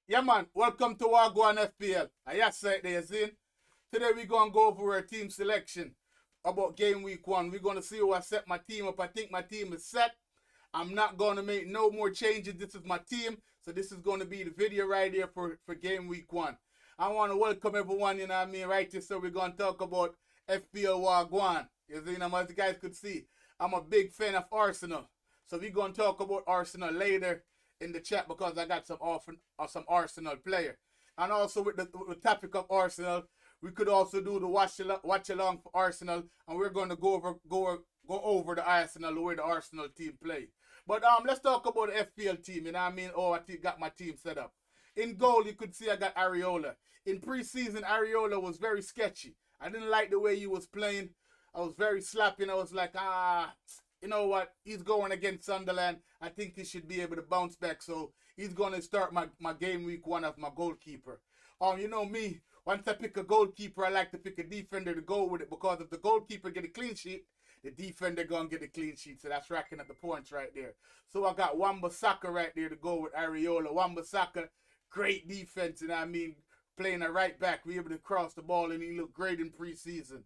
Yeah, man. Welcome to Wahgwaan FPL. Yes, right there, Zin. Today we're going to go over our team selection about game week 1. We're going to see how I set my team up. I think my team is set. I'm not going to make no more changes. This is my team. So this is going to be the video right here for game week 1. I want to welcome everyone, you know what I mean, right here. So we're going to talk about FPL Wahgwaan. You know, as you guys could see, I'm a big fan of Arsenal. So we're going to talk about Arsenal later in the chat because I got some Arsenal player. And also with the topic of Arsenal, we could also do the watch along for Arsenal, and we're going to go over the Arsenal, the way the Arsenal team play. But let's talk about the FPL team. You know what I mean? Oh, I got my team set up. In goal, you could see I got Areola. In preseason, Areola was very sketchy. I didn't like the way he was playing. I was very slappy, and I was like, you know what? He's going against Sunderland. I think he should be able to bounce back. So he's going to start my game week 1 as my goalkeeper. You know me. Once I pick a goalkeeper, I like to pick a defender to go with it because if the goalkeeper get a clean sheet, the defender gonna get a clean sheet. So that's racking up the points right there. So I got Wan-Bissaka right there to go with Areola. Wan-Bissaka, great defense, and I mean playing a right back, we able to cross the ball, and he looked great in preseason.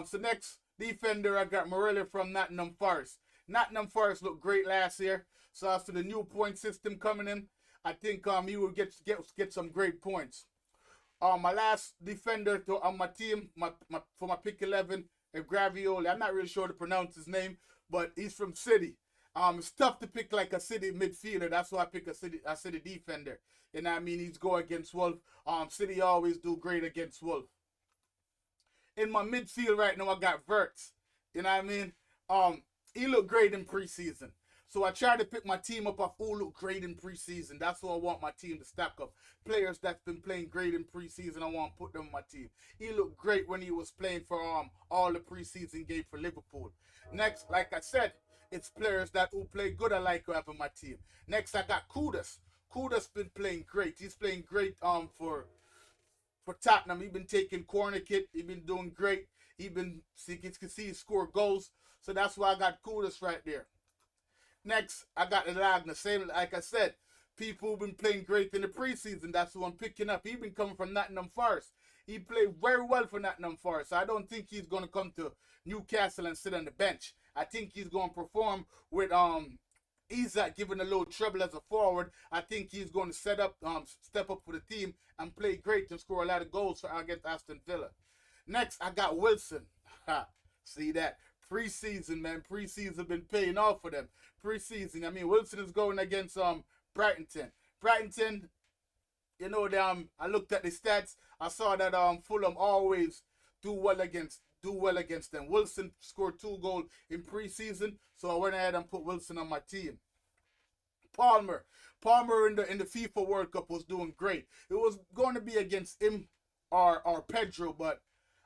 So next defender, I got Morelli from Nottingham Forest. Nottingham Forest looked great last year. So after the new point system coming in, I think he will get some great points. My last defender on my team, for my pick 11, Gravioli. I'm not really sure to pronounce his name, but he's from City. It's tough to pick like a City midfielder. That's why I pick a City defender. And I mean, he's go against Wolf. City always do great against Wolf. In my midfield right now, I got Verts. You know what I mean? He looked great in preseason. So I try to pick my team up off who look great in preseason. That's what I want my team to stack up. Players that's been playing great in preseason, I want to put them on my team. He looked great when he was playing for all the preseason game for Liverpool. Next, like I said, it's players that who play good I like to have on my team. Next, I got Kudas. Kudas been playing great. He's playing great for Tottenham. He's been taking corner kick. He's been doing great. He been you can see he score goals. So that's why I got Kudas right there. Next, I got Elagna. Same like I said, people who've been playing great in the preseason. That's who I'm picking up. He's been coming from Nottingham Forest. He played very well for Nottingham Forest. So I don't think he's going to come to Newcastle and sit on the bench. I think he's going to perform with Isak giving a little trouble as a forward. I think he's going to step up for the team and play great and score a lot of goals for against Aston Villa. Next, I got Wilson. See that? Preseason, man. Preseason been paying off for them. Preseason. I mean, Wilson is going against Brighton. Brighton, you know, I looked at the stats. I saw that Fulham always do well against them. Wilson scored 2 goals in preseason, so I went ahead and put Wilson on my team. Palmer. Palmer in the FIFA World Cup was doing great. It was going to be against him or Pedro, but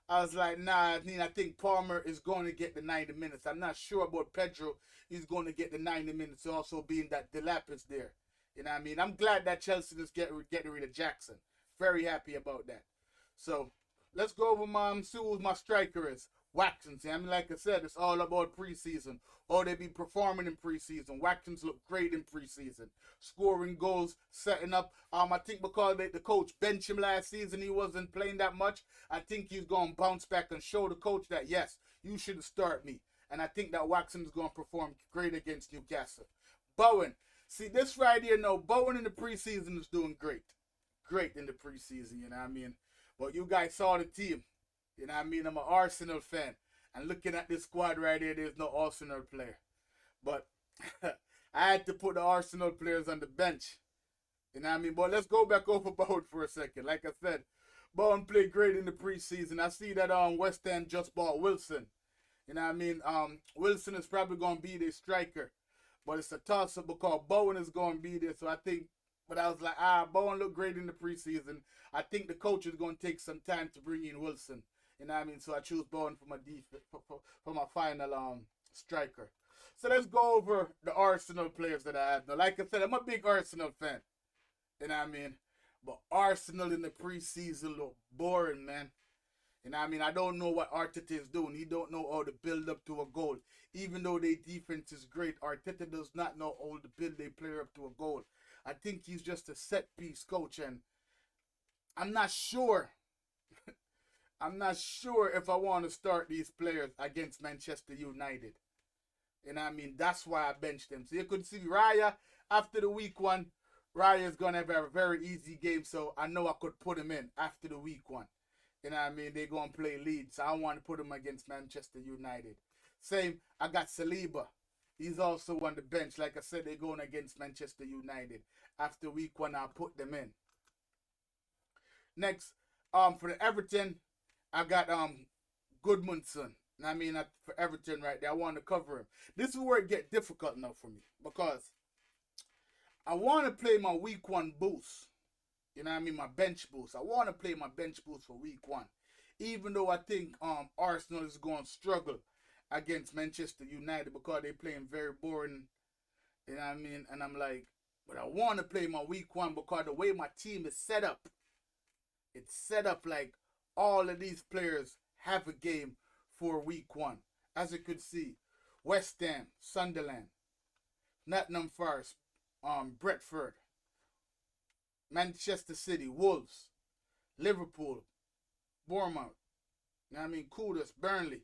I was like, nah, I think Palmer is going to get the 90 minutes. I'm not sure about Pedro. He's going to get the 90 minutes, also being that Delap is there. You know what I mean? I'm glad that Chelsea is getting rid of Jackson. Very happy about that. So let's go over see who my striker is. Watkins. I mean, like I said, it's all about preseason. Or they be performing in preseason. Watkins look great in preseason. Scoring goals, setting up. I think because the coach benched him last season, he wasn't playing that much. I think he's going to bounce back and show the coach that, yes, you should start me. And I think that Watkins is going to perform great against Newcastle. Bowen. See, this right here, no, Bowen in the preseason is doing great. Great in the preseason, you know what I mean? But you guys saw the team. You know what I mean? I'm an Arsenal fan. And looking at this squad right here, there's no Arsenal player. But I had to put the Arsenal players on the bench. You know what I mean? But let's go back over Bowen for a second. Like I said, Bowen played great in the preseason. I see that West Ham just bought Wilson. You know what I mean? Wilson is probably going to be their striker. But it's a toss-up because Bowen is going to be there. So I think, but I was like, Bowen looked great in the preseason. I think the coach is going to take some time to bring in Wilson. You know what I mean? So I choose Bowen for my for my final striker. So let's go over the Arsenal players that I have. Now, like I said, I'm a big Arsenal fan. You know what I mean? But Arsenal in the preseason look boring, man. You know what I mean? I don't know what Arteta is doing. He don't know how to build up to a goal. Even though their defense is great, Arteta does not know how to build their player up to a goal. I think he's just a set piece coach, and I'm not sure. I'm not sure if I want to start these players against Manchester United. You know what I mean? That's why I benched them. So you could see Raya after the week one. Raya is going to have a very easy game, so I know I could put him in after the week one. You know what I mean? They're going to play Leeds, so I want to put him against Manchester United. Same, I got Saliba. He's also on the bench. Like I said, they're going against Manchester United. After week one, I'll put them in. Next, for the Everton, I got Goodmanson. I mean, for Everton right there, I want to cover him. This is where it get difficult now for me because I want to play my week one boost. You know what I mean? My bench boost. I want to play my bench boost for week one. Even though I think Arsenal is going to struggle against Manchester United because they're playing very boring. You know what I mean? And I'm like, but I want to play my week one because the way my team is set up, it's set up like all of these players have a game for week one. As you could see, West Ham, Sunderland, Nottingham Forest, Brentford, Manchester City, Wolves, Liverpool, Bournemouth, you know what I mean, Kudus, Burnley,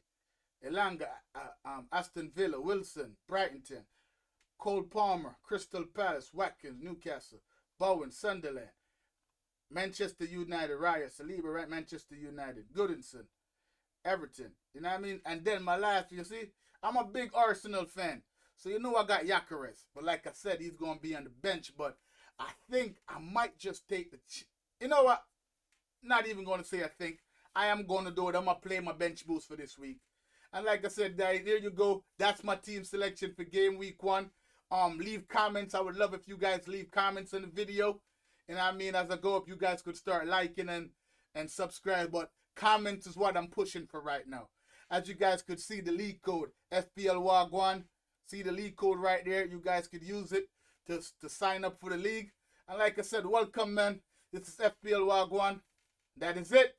Elanga, Aston Villa, Wilson, Brighton, Cole Palmer, Crystal Palace, Watkins, Newcastle, Bowen, Sunderland, Manchester United, Raya, Saliba, right? Manchester United, Goodinson, Everton, you know what I mean? And then my last, you see, I'm a big Arsenal fan. So you know I got Gyökeres. But like I said, he's going to be on the bench. But I think I might just take the... You know what? Not even going to say I think. I am going to do it. I'm going to play my bench boost for this week. And like I said, there you go. That's my team selection for game week one. Leave comments. I would love if you guys leave comments on the video. And I mean, as I go up, you guys could start liking and subscribe. But comments is what I'm pushing for right now. As you guys could see, the league code, FPL Wahgwaan. See the league code right there. You guys could use it to sign up for the league. And like I said, welcome, man. This is FPL Wahgwaan. That is it.